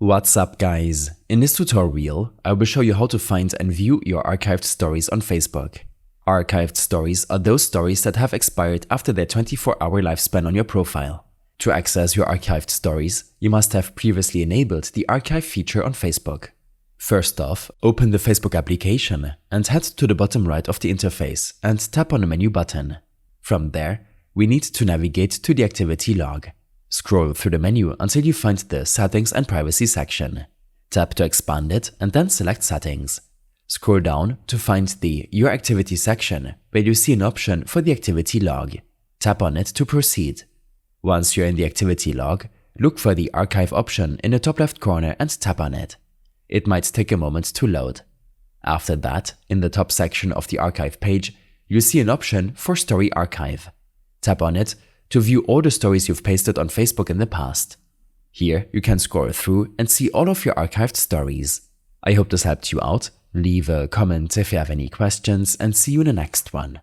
What's up, guys? In this tutorial, I will show you how to find and view your archived stories on Facebook. Archived stories are those stories that have expired after their 24-hour lifespan on your profile. To access your archived stories, you must have previously enabled the archive feature on Facebook. First off, open the Facebook application and head to the bottom right of the interface and tap on the menu button. From there, we need to navigate to the activity log. Scroll through the menu until you find the Settings and Privacy section. Tap to expand it and then select Settings. Scroll down to find the Your Activity section, where you see an option for the activity log. Tap on it to proceed. Once you're in the activity log, look for the Archive option in the top left corner and tap on it. It might take a moment to load. After that, in the top section of the archive page, you'll see an option for Story Archive. Tap on it to view all the stories you've pasted on Facebook in the past. Here, you can scroll through and see all of your archived stories. I hope this helped you out. Leave a comment if you have any questions and see you in the next one.